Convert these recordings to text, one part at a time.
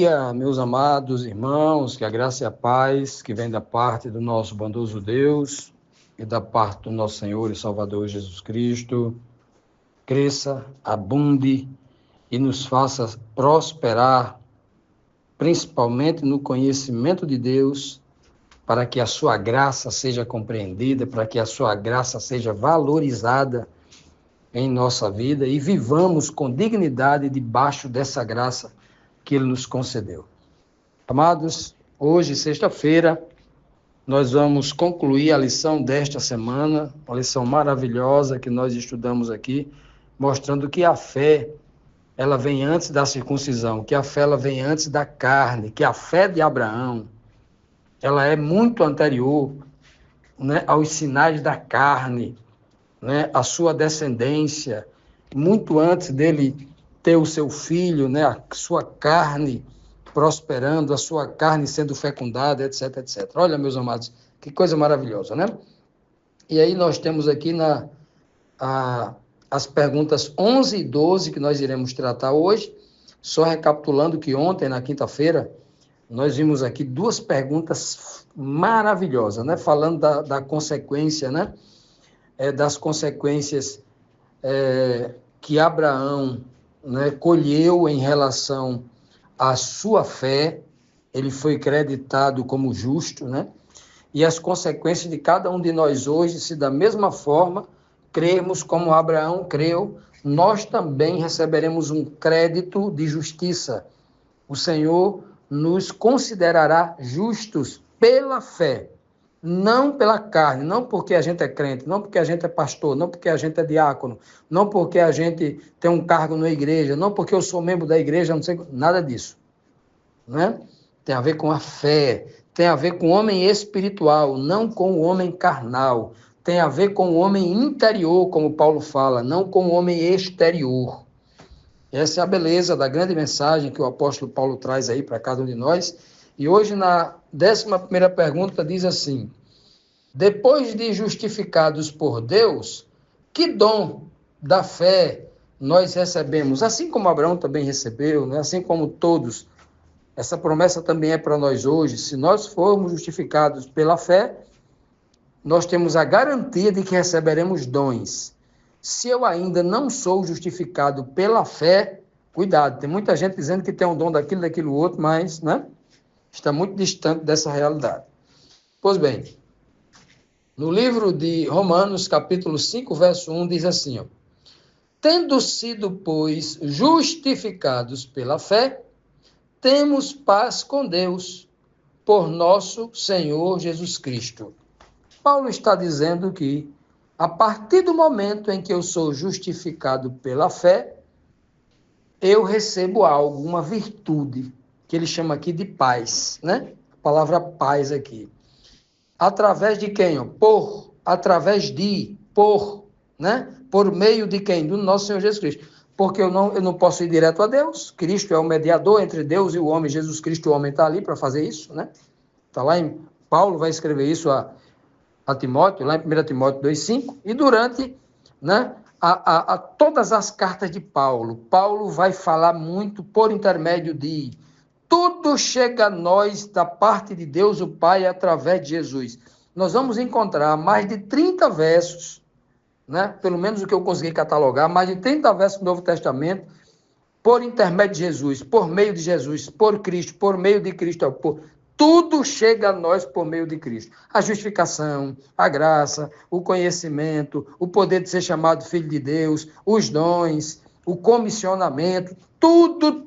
dia, meus amados irmãos, que a graça e a paz que vem da parte do nosso bondoso Deus e da parte do nosso Senhor e Salvador Jesus Cristo cresça, abunde e nos faça prosperar, principalmente no conhecimento de Deus, para que a sua graça seja compreendida, para que a sua graça seja valorizada em nossa vida e vivamos com dignidade debaixo dessa graça que Ele nos concedeu. Amados, hoje, sexta-feira, nós vamos concluir a lição desta semana, uma lição maravilhosa que nós estudamos aqui, mostrando que a fé, ela vem antes da circuncisão, que a fé ela vem antes da carne, que a fé de Abraão, ela é muito anterior, né, aos sinais da carne, né, a sua descendência, muito antes dele ter o seu filho, né, a sua carne prosperando, a sua carne sendo fecundada, etc, etc. Olha, meus amados, que coisa maravilhosa, né? E aí nós temos aqui as perguntas 11 e 12 que nós iremos tratar hoje, só recapitulando que ontem, na quinta-feira, nós vimos aqui duas perguntas maravilhosas, né? Falando da consequência, né? Das consequências que Abraão, né, colheu em relação à sua fé, ele foi creditado como justo, né? E as consequências de cada um de nós hoje, se da mesma forma crermos como Abraão creu, nós também receberemos um crédito de justiça. O Senhor nos considerará justos pela fé, não pela carne, não porque a gente é crente, não porque a gente é pastor, não porque a gente é diácono, não porque a gente tem um cargo na igreja, não porque eu sou membro da igreja, não sei, nada disso, né? Tem a ver com a fé, tem a ver com o homem espiritual, não com o homem carnal, tem a ver com o homem interior, como Paulo fala, não com o homem exterior. Essa é a beleza da grande mensagem que o apóstolo Paulo traz aí para cada um de nós. E hoje, na 11ª pergunta, diz assim: depois de justificados por Deus, que dom da fé nós recebemos? Assim como Abraão também recebeu, né? Assim como todos, essa promessa também é para nós hoje. Se nós formos justificados pela fé, nós temos a garantia de que receberemos dons. Se eu ainda não sou justificado pela fé, cuidado, tem muita gente dizendo que tem um dom daquilo outro, mas, né, está muito distante dessa realidade. Pois bem, no livro de Romanos, capítulo 5, verso 1, diz assim, ó: tendo sido, pois, justificados pela fé, temos paz com Deus, por nosso Senhor Jesus Cristo. Paulo está dizendo que, a partir do momento em que eu sou justificado pela fé, eu recebo algo, uma virtude, que ele chama aqui de paz, né? A palavra paz aqui. Através de quem? Por, através de, por, né? Por meio de quem? Do nosso Senhor Jesus Cristo. Porque eu não posso ir direto a Deus. Cristo é o mediador entre Deus e o homem. Jesus Cristo, o homem, está ali para fazer isso, né? Está lá em... Paulo vai escrever isso a Timóteo, lá em 1 Timóteo 2,5, e durante, né, todas as cartas de Paulo, Paulo vai falar muito por intermédio de tudo chega a nós da parte de Deus o Pai através de Jesus. Nós vamos encontrar mais de 30 versos, né, pelo menos o que eu consegui catalogar, mais de 30 versos do Novo Testamento, por intermédio de Jesus, por meio de Jesus, por Cristo, por meio de Cristo, tudo chega a nós por meio de Cristo. A justificação, a graça, o conhecimento, o poder de ser chamado filho de Deus, os dons, o comissionamento, tudo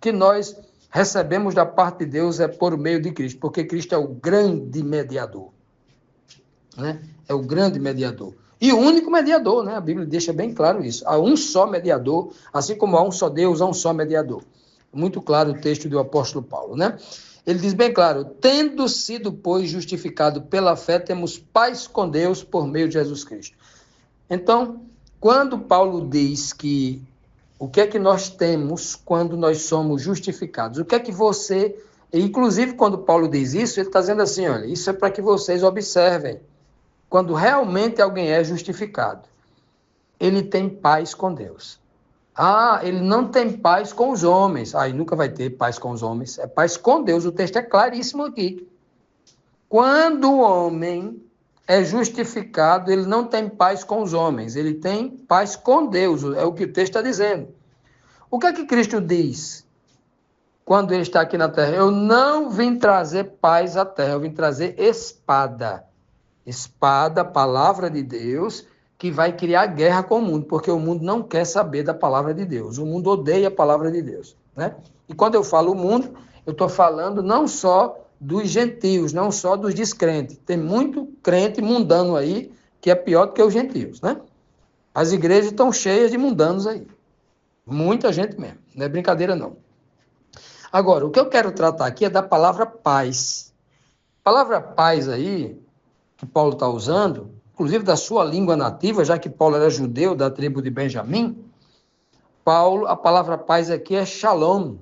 que nós recebemos da parte de Deus é por meio de Cristo, porque Cristo é o grande mediador, né? É o grande mediador. E o único mediador, né? A Bíblia deixa bem claro isso. Há um só mediador, assim como há um só Deus, há um só mediador. Muito claro o texto do apóstolo Paulo, né? Ele diz bem claro: tendo sido, pois, justificado pela fé, temos paz com Deus por meio de Jesus Cristo. Então, quando Paulo diz que o que é que nós temos quando nós somos justificados? O que é que você... Inclusive, quando Paulo diz isso, ele está dizendo assim, olha, isso é para que vocês observem. Quando realmente alguém é justificado, ele tem paz com Deus. Ah, ele não tem paz com os homens. Aí nunca vai ter paz com os homens. É paz com Deus. O texto é claríssimo aqui. Quando o homem é justificado, ele não tem paz com os homens. Ele tem paz com Deus. É o que o texto está dizendo. O que é que Cristo diz quando ele está aqui na terra? Eu não vim trazer paz à terra. Eu vim trazer espada. Espada, palavra de Deus, que vai criar guerra com o mundo, porque o mundo não quer saber da palavra de Deus. O mundo odeia a palavra de Deus, né? E quando eu falo o mundo, eu estou falando não só dos gentios, não só dos descrentes. Tem muito crente mundano aí que é pior do que os gentios, né? As igrejas estão cheias de mundanos aí. Muita gente mesmo. Não é brincadeira, não. Agora, o que eu quero tratar aqui é da palavra paz. A palavra paz aí, que Paulo está usando, inclusive da sua língua nativa, já que Paulo era judeu da tribo de Benjamim, a palavra paz aqui é shalom.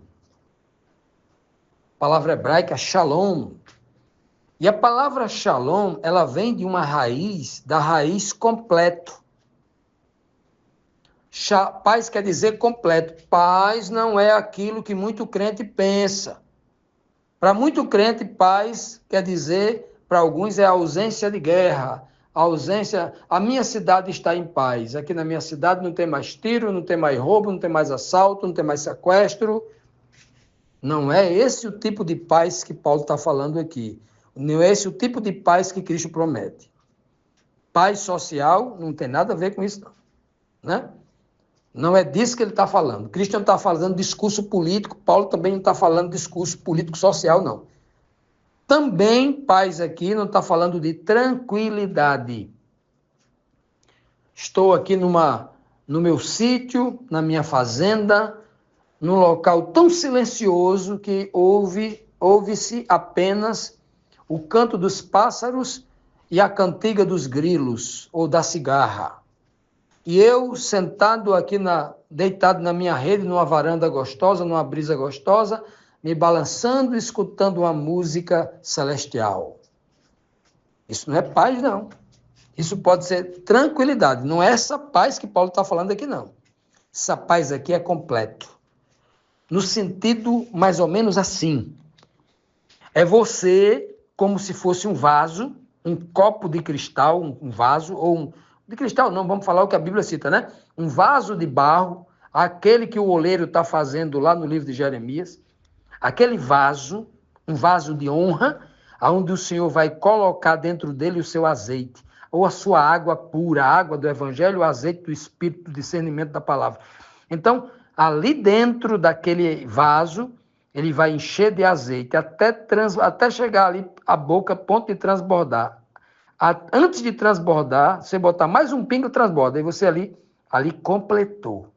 A palavra hebraica shalom. E a palavra shalom, ela vem de uma raiz, da raiz completo. Paz quer dizer completo. Paz não é aquilo que muito crente pensa. Para muito crente, paz quer dizer, para alguns, é a ausência de guerra, a minha cidade está em paz. Aqui na minha cidade não tem mais tiro, não tem mais roubo, não tem mais assalto, não tem mais sequestro. Não é esse o tipo de paz que Paulo está falando aqui. Não é esse o tipo de paz que Cristo promete. Paz social não tem nada a ver com isso, não. Né? Não é disso que ele está falando. Cristo não está falando discurso político, Paulo também não está falando discurso político-social, não. Também, paz aqui, não está falando de tranquilidade. Estou aqui no meu sítio, na minha fazenda, num local tão silencioso que ouve-se apenas o canto dos pássaros e a cantiga dos grilos ou da cigarra. E eu, sentado aqui, deitado na minha rede, numa varanda gostosa, numa brisa gostosa, me balançando, escutando uma música celestial. Isso não é paz, não. Isso pode ser tranquilidade. Não é essa paz que Paulo está falando aqui, não. Essa paz aqui é completo. No sentido mais ou menos assim. É você como se fosse um vaso, um copo de cristal, um vaso, ou de cristal não, vamos falar o que a Bíblia cita, né? Um vaso de barro, aquele que o oleiro está fazendo lá no livro de Jeremias, aquele vaso, um vaso de honra, onde o Senhor vai colocar dentro dele o seu azeite, ou a sua água pura, a água do Evangelho, o azeite do Espírito, o discernimento da palavra. Então, ali dentro daquele vaso, ele vai encher de azeite, até chegar ali a boca, ponto de transbordar. Antes de transbordar, você botar mais um pingo, transborda, e você ali completou.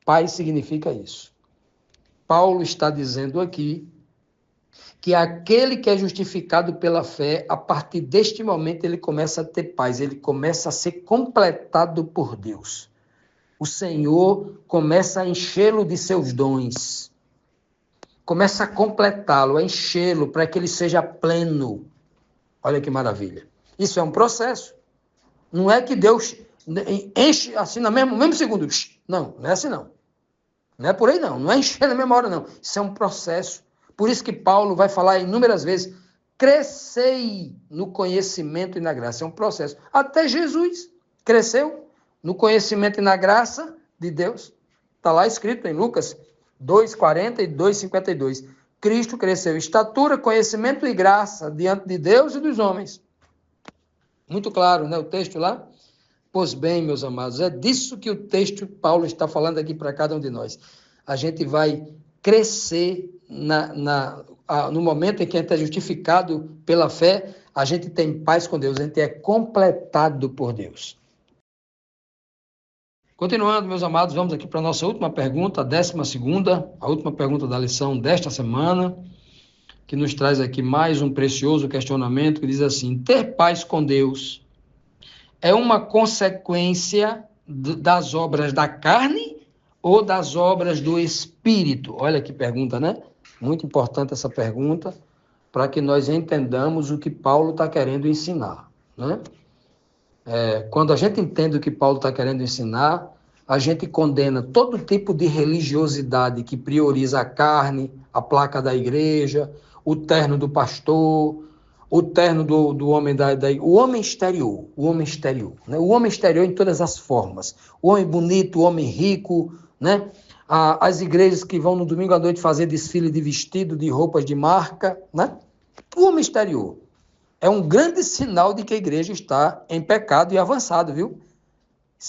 Paz significa isso. Paulo está dizendo aqui que aquele que é justificado pela fé, a partir deste momento ele começa a ter paz, ele começa a ser completado por Deus. O Senhor começa a enchê-lo de seus dons, começa a completá-lo, a enchê-lo para que ele seja pleno. Olha que maravilha. Isso é um processo. Não é que Deus enche assim no mesmo segundo. Não, não é assim não. Não é por aí não. Não é encher na mesma hora não. Isso é um processo. Por isso que Paulo vai falar inúmeras vezes, crescei no conhecimento e na graça. É um processo. Até Jesus cresceu no conhecimento e na graça de Deus. Está lá escrito em Lucas 2,40 e 2,52. Cristo cresceu em estatura, conhecimento e graça diante de Deus e dos homens. Muito claro, né? O texto lá. Pois bem, meus amados, é disso que o texto Paulo está falando aqui para cada um de nós. A gente vai crescer no momento em que a gente é justificado pela fé, a gente tem paz com Deus, a gente é completado por Deus. Continuando, meus amados, vamos aqui para a nossa última pergunta, a 12ª, a última pergunta da lição desta semana, que nos traz aqui mais um precioso questionamento, que diz assim: ter paz com Deus é uma consequência das obras da carne ou das obras do Espírito? Olha que pergunta, né? Muito importante essa pergunta, para que nós entendamos o que Paulo está querendo ensinar, né? Quando a gente entende o que Paulo está querendo ensinar, a gente condena todo tipo de religiosidade que prioriza a carne, a placa da igreja, o terno do pastor, o terno do homem o homem exterior, né? O homem exterior em todas as formas, o homem bonito, o homem rico, né? As igrejas que vão no domingo à noite fazer desfile de vestido, de roupas de marca, né? O homem exterior é um grande sinal de que a igreja está em pecado e avançado, viu?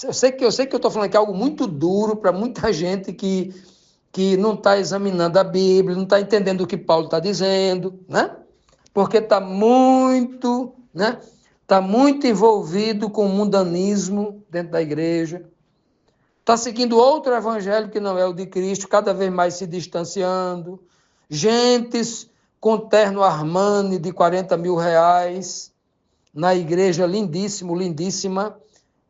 Eu sei que eu estou falando aqui algo muito duro para muita gente que não está examinando a Bíblia, não está entendendo o que Paulo está dizendo, né? Porque está muito, né? Está muito envolvido com o mundanismo dentro da igreja. Está seguindo outro evangelho que não é o de Cristo, cada vez mais se distanciando. Gentes com terno Armani de 40 mil reais, na igreja lindíssimo, lindíssima,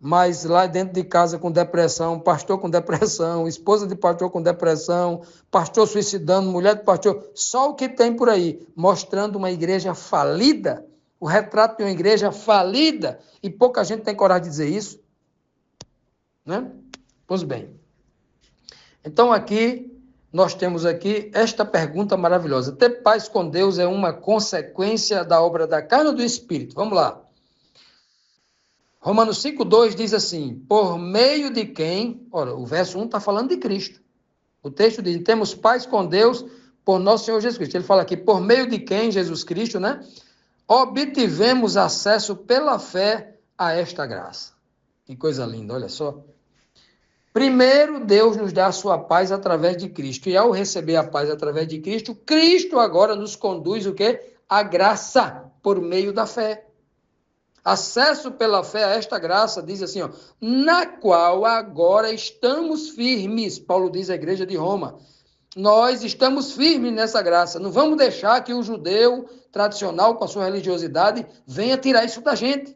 mas lá dentro de casa com depressão, pastor com depressão, esposa de pastor com depressão, pastor suicidando, mulher de pastor, só o que tem por aí, mostrando uma igreja falida, o retrato de uma igreja falida, e pouca gente tem coragem de dizer isso, né? Pois bem, então aqui, nós temos aqui esta pergunta maravilhosa, ter paz com Deus é uma consequência da obra da carne ou do Espírito? Vamos lá. Romanos 5,2 diz assim, por meio de quem, ora, o verso 1 está falando de Cristo. O texto diz, temos paz com Deus por nosso Senhor Jesus Cristo. Ele fala aqui, por meio de quem, Jesus Cristo, né? Obtivemos acesso pela fé a esta graça. Que coisa linda, olha só. Primeiro, Deus nos dá a sua paz através de Cristo. E ao receber a paz através de Cristo, Cristo agora nos conduz o quê? A graça por meio da fé. Acesso pela fé a esta graça, diz assim, ó, na qual agora estamos firmes, Paulo diz à igreja de Roma. Nós estamos firmes nessa graça. Não vamos deixar que o judeu tradicional, com a sua religiosidade, venha tirar isso da gente.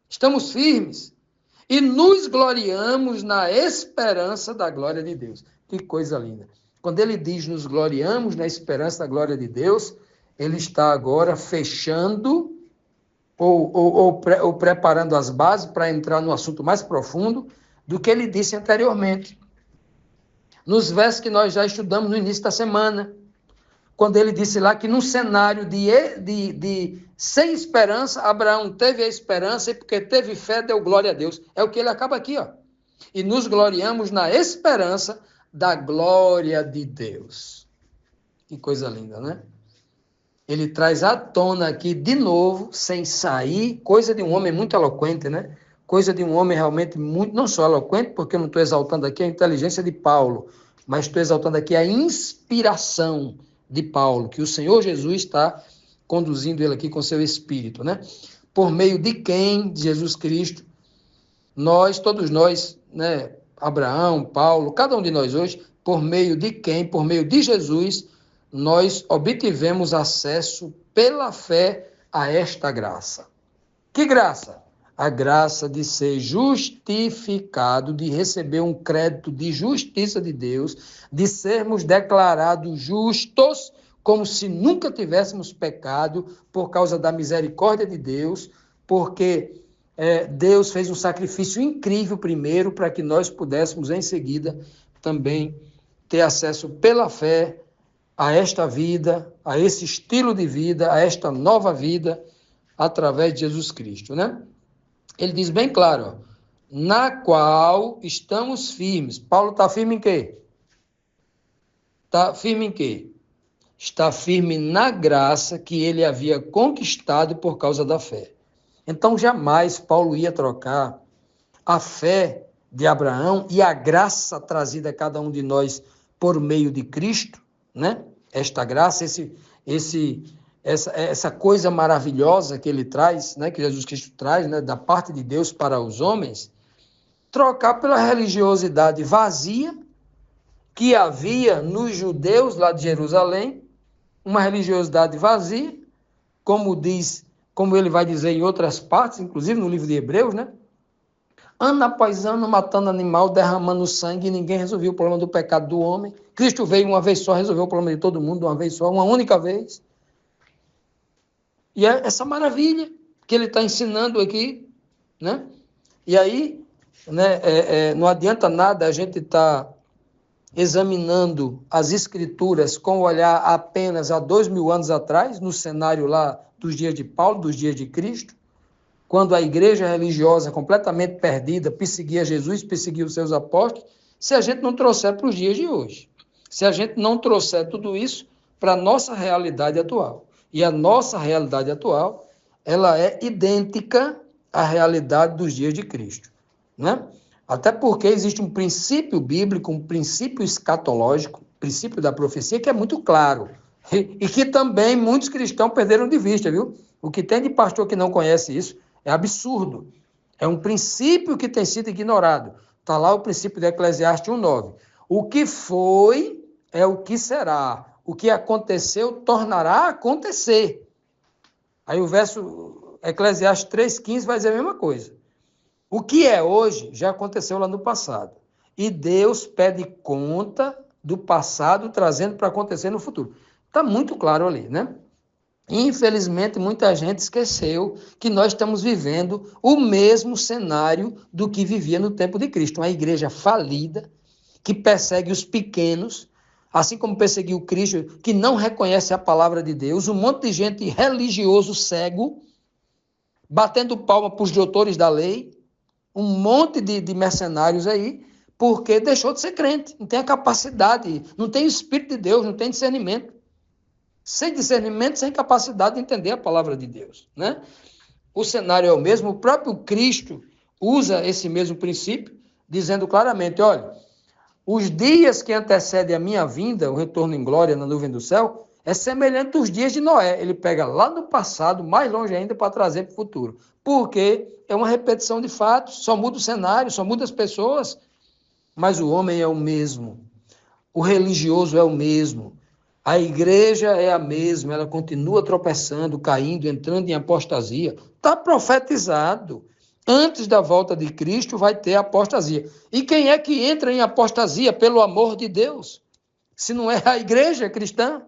Estamos firmes. E nos gloriamos na esperança da glória de Deus. Que coisa linda. Quando ele diz nos gloriamos na esperança da glória de Deus, ele está agora fechando ou preparando as bases para entrar no assunto mais profundo do que ele disse anteriormente. Nos versos que nós já estudamos no início da semana, quando ele disse lá que num cenário sem esperança, Abraão teve a esperança e porque teve fé, deu glória a Deus. É o que ele acaba aqui, ó. E nos gloriamos na esperança da glória de Deus. Que coisa linda, né? Ele traz à tona aqui, de novo, sem sair, coisa de um homem muito eloquente, né? Coisa de um homem realmente muito, não só eloquente, porque eu não estou exaltando aqui a inteligência de Paulo, mas estou exaltando aqui a inspiração de Paulo, que o Senhor Jesus está conduzindo ele aqui com seu Espírito, né? Por meio de quem, de Jesus Cristo, todos nós, né? Abraão, Paulo, cada um de nós hoje, por meio de quem, por meio de Jesus, nós obtivemos acesso pela fé a esta graça. Que graça? A graça de ser justificado, de receber um crédito de justiça de Deus, de sermos declarados justos, como se nunca tivéssemos pecado, por causa da misericórdia de Deus, porque Deus fez um sacrifício incrível primeiro, para que nós pudéssemos em seguida também ter acesso pela fé a esta vida, a esse estilo de vida, a esta nova vida, através de Jesus Cristo, né? Ele diz bem claro, ó, na qual estamos firmes. Paulo está firme em quê? Está firme em quê? Está firme na graça que ele havia conquistado por causa da fé. Então, jamais Paulo ia trocar a fé de Abraão e a graça trazida a cada um de nós por meio de Cristo, né? Esta graça, essa coisa maravilhosa que ele traz, né? Que Jesus Cristo traz, né? Da parte de Deus para os homens, trocar pela religiosidade vazia que havia nos judeus lá de Jerusalém, uma religiosidade vazia, como ele vai dizer em outras partes, inclusive no livro de Hebreus, né? Ano após ano, matando animal, derramando sangue, e ninguém resolveu o problema do pecado do homem. Cristo veio uma vez só, resolveu o problema de todo mundo uma vez só, uma única vez. E é essa maravilha que ele está ensinando aqui, né? E aí, né? Não adianta nada a gente estar examinando as escrituras com o olhar apenas há 2000 anos atrás, no cenário lá dos dias de Paulo, dos dias de Cristo, quando a igreja religiosa completamente perdida perseguia Jesus, perseguia os seus apóstolos, se a gente não trouxer para os dias de hoje. Se a gente não trouxer tudo isso para a nossa realidade atual. E a nossa realidade atual, ela é idêntica à realidade dos dias de Cristo, né? Até porque existe um princípio bíblico, um princípio escatológico, princípio da profecia, que é muito claro. E que também muitos cristãos perderam de vista, viu? O que tem de pastor que não conhece isso é absurdo. É um princípio que tem sido ignorado. Está lá o princípio de Eclesiastes 1:9. O que foi é o que será. O que aconteceu tornará a acontecer. Aí o verso Eclesiastes 3:15 vai dizer a mesma coisa. O que é hoje já aconteceu lá no passado. E Deus pede conta do passado, trazendo para acontecer no futuro. Está muito claro ali, né? Infelizmente, muita gente esqueceu que nós estamos vivendo o mesmo cenário do que vivia no tempo de Cristo. Uma igreja falida, que persegue os pequenos, assim como perseguiu Cristo, que não reconhece a palavra de Deus, um monte de gente religioso cego, batendo palma para os doutores da lei, um monte de mercenários aí, porque deixou de ser crente, não tem a capacidade, não tem o Espírito de Deus, não tem discernimento. Sem discernimento, sem capacidade de entender a palavra de Deus, né? O cenário é o mesmo, o próprio Cristo usa esse mesmo princípio, dizendo claramente, olha, os dias que antecedem a minha vinda, o retorno em glória na nuvem do céu, é semelhante aos dias de Noé. Ele pega lá no passado, mais longe ainda, para trazer para o futuro. Porque é uma repetição de fatos, só muda o cenário, só muda as pessoas, mas o homem é o mesmo. O religioso é o mesmo. A igreja é a mesma, ela continua tropeçando, caindo, entrando em apostasia. Está profetizado. Antes da volta de Cristo vai ter apostasia. E quem é que entra em apostasia, pelo amor de Deus? Se não é a igreja cristã?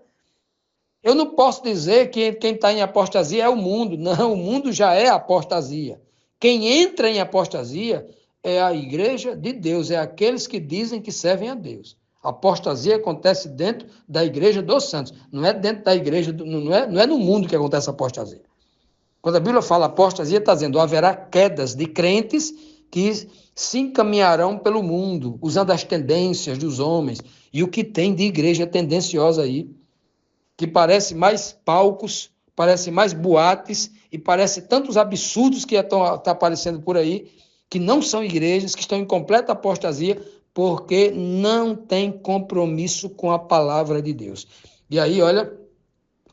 Eu não posso dizer que quem está em apostasia é o mundo. Não, o mundo já é apostasia. Quem entra em apostasia é a igreja de Deus, é aqueles que dizem que servem a Deus. A apostasia acontece dentro da igreja dos santos, não é dentro da igreja, não é no mundo que acontece a apostasia. Quando a Bíblia fala apostasia, está dizendo haverá quedas de crentes que se encaminharão pelo mundo, usando as tendências dos homens. E o que tem de igreja tendenciosa aí, que parece mais palcos, parece mais boates e parece tantos absurdos que estão aparecendo por aí, que não são igrejas, que estão em completa apostasia, porque não tem compromisso com a palavra de Deus. E aí, olha,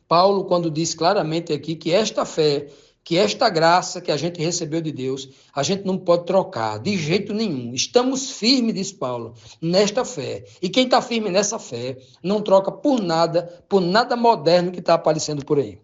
Paulo, quando diz claramente aqui que esta fé, que esta graça que a gente recebeu de Deus, a gente não pode trocar de jeito nenhum. Estamos firmes, diz Paulo, nesta fé. E quem está firme nessa fé não troca por nada moderno que está aparecendo por aí.